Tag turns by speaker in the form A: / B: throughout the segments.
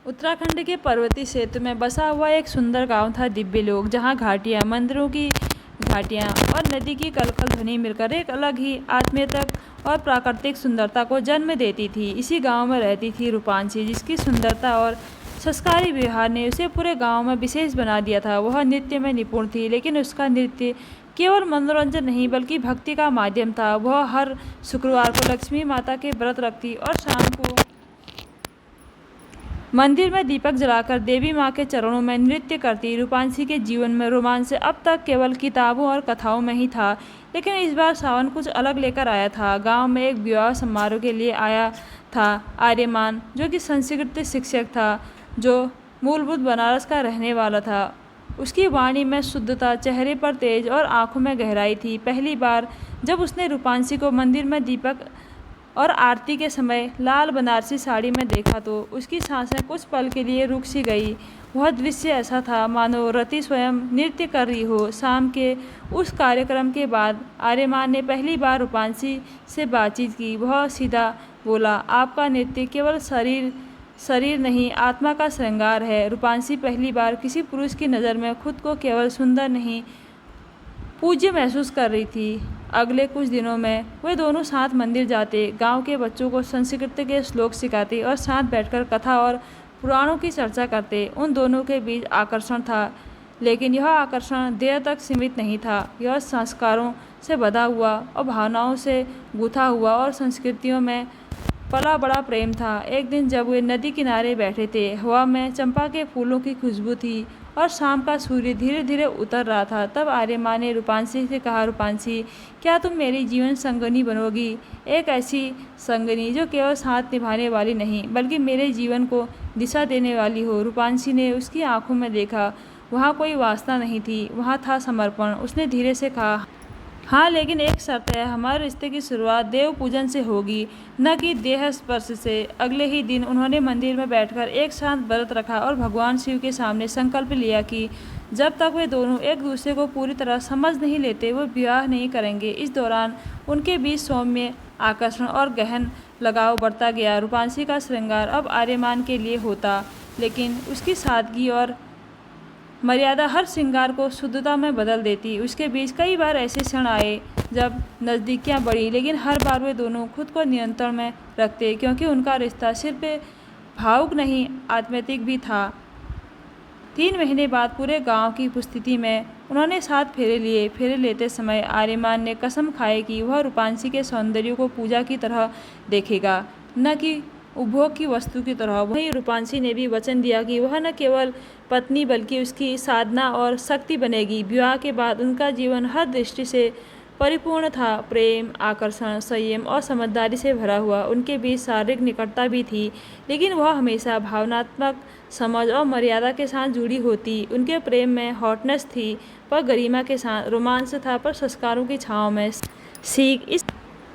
A: उत्तराखंड के पर्वतीय क्षेत्र में बसा हुआ एक सुंदर गांव था दिव्यलोक, जहां घाटियां, मंदिरों की घाटियां और नदी की कलकल ध्वनि मिलकर एक अलग ही आत्मीयता और प्राकृतिक सुंदरता को जन्म देती थी। इसी गांव में रहती थी रूपांशी, जिसकी सुंदरता और संस्कारी व्यवहार ने उसे पूरे गांव में विशेष बना दिया था। वह नृत्य में निपुण थी, लेकिन उसका नृत्य केवल मनोरंजन नहीं बल्कि भक्ति का माध्यम था। वह हर शुक्रवार को लक्ष्मी माता के व्रत रखती और शाम को मंदिर में दीपक जलाकर देवी माँ के चरणों में नृत्य करती। रूपांशी के जीवन में रोमांच अब तक केवल किताबों और कथाओं में ही था, लेकिन इस बार सावन कुछ अलग लेकर आया था। गांव में एक विवाह समारोह के लिए आया था आर्यमान, जो कि संस्कृत शिक्षक था, जो मूलभूत बनारस का रहने वाला था। उसकी वाणी में शुद्धता, चेहरे पर तेज और आंखों में गहराई थी। पहली बार जब उसने रूपांशी को मंदिर में दीपक और आरती के समय लाल बनारसी साड़ी में देखा तो उसकी सांसें कुछ पल के लिए रुक सी गई। वह दृश्य ऐसा था मानो रति स्वयं नृत्य कर रही हो। शाम के उस कार्यक्रम के बाद आर्यमान ने पहली बार रूपांशी से बातचीत की। वह सीधा बोला, आपका नृत्य केवल शरीर नहीं, आत्मा का श्रृंगार है। रूपांशी पहली बार किसी पुरुष की नज़र में खुद को केवल सुंदर नहीं, पूज्य महसूस कर रही थी। अगले कुछ दिनों में वे दोनों साथ मंदिर जाते, गांव के बच्चों को संस्कृत के श्लोक सिखाते और साथ बैठकर कथा और पुराणों की चर्चा करते। उन दोनों के बीच आकर्षण था, लेकिन यह आकर्षण देर तक सीमित नहीं था। यह संस्कारों से बधा हुआ और भावनाओं से गुथा हुआ और संस्कृतियों में पला बड़ा प्रेम था। एक दिन जब वे नदी किनारे बैठे थे, हवा में चंपा के फूलों की खुशबू थी और शाम का सूर्य धीरे धीरे उतर रहा था। तब आर्यमान ने रूपांशी से कहा, रूपांशी, क्या तुम मेरी जीवन संगनी बनोगी? एक ऐसी संगनी जो केवल साथ निभाने वाली नहीं बल्कि मेरे जीवन को दिशा देने वाली हो। रूपांशी ने उसकी आंखों में देखा। वहाँ कोई वासना नहीं थी, वहाँ था समर्पण। उसने धीरे से कहा, हाँ, लेकिन एक शर्त है, हमारे रिश्ते की शुरुआत देव पूजन से होगी, न कि देह स्पर्श से। अगले ही दिन उन्होंने मंदिर में बैठकर एक शांत व्रत रखा और भगवान शिव के सामने संकल्प लिया कि जब तक वे दोनों एक दूसरे को पूरी तरह समझ नहीं लेते, वो विवाह नहीं करेंगे। इस दौरान उनके बीच सौम्य आकर्षण और गहन लगाव बढ़ता गया। रूपांशी का श्रृंगार अब आर्यमान के लिए होता, लेकिन उसकी सादगी और मर्यादा हर श्रृंगार को शुद्धता में बदल देती। उसके बीच कई बार ऐसे क्षण आए जब नज़दीकियाँ बढ़ी, लेकिन हर बार वे दोनों खुद को नियंत्रण में रखते, क्योंकि उनका रिश्ता सिर्फ भावुक नहीं, आत्मीयतिक भी था। 3 महीने बाद पूरे गांव की उपस्थिति में उन्होंने साथ फेरे लिए। फेरे लेते समय आर्यमान ने कसम खाई कि वह रूपांशी के सौंदर्य को पूजा की तरह देखेगा, न कि उपभोग की वस्तु की तरह। वहीं रूपांशी ने भी वचन दिया कि वह न केवल पत्नी बल्कि उसकी साधना और शक्ति बनेगी। विवाह के बाद उनका जीवन हर दृष्टि से परिपूर्ण था, प्रेम, आकर्षण, संयम और समझदारी से भरा हुआ। उनके बीच शारीरिक निकटता भी थी, लेकिन वह हमेशा भावनात्मक समझ और मर्यादा के साथ जुड़ी होती। उनके प्रेम में हॉटनेस थी पर गरिमा के साथ रोमांस था, पर संस्कारों की छाँव में सीख।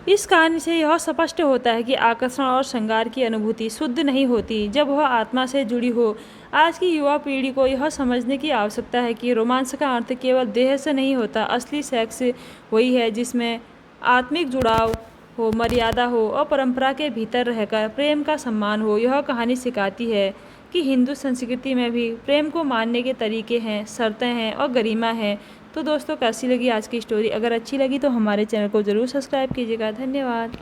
A: इस कहानी से यह स्पष्ट होता है कि आकर्षण और श्रृंगार की अनुभूति शुद्ध नहीं होती जब वह आत्मा से जुड़ी हो। आज की युवा पीढ़ी को यह समझने की आवश्यकता है कि रोमांस का अर्थ केवल देह से नहीं होता। असली सेक्स वही है जिसमें आत्मिक जुड़ाव हो, मर्यादा हो और परंपरा के भीतर रहकर प्रेम का सम्मान हो। यह कहानी सिखाती है कि हिंदू संस्कृति में भी प्रेम को मानने के तरीके हैं, शर्तें हैं और गरिमा है। तो दोस्तों, कैसी लगी आज की स्टोरी? अगर अच्छी लगी तो हमारे चैनल को ज़रूर सब्सक्राइब कीजिएगा। धन्यवाद।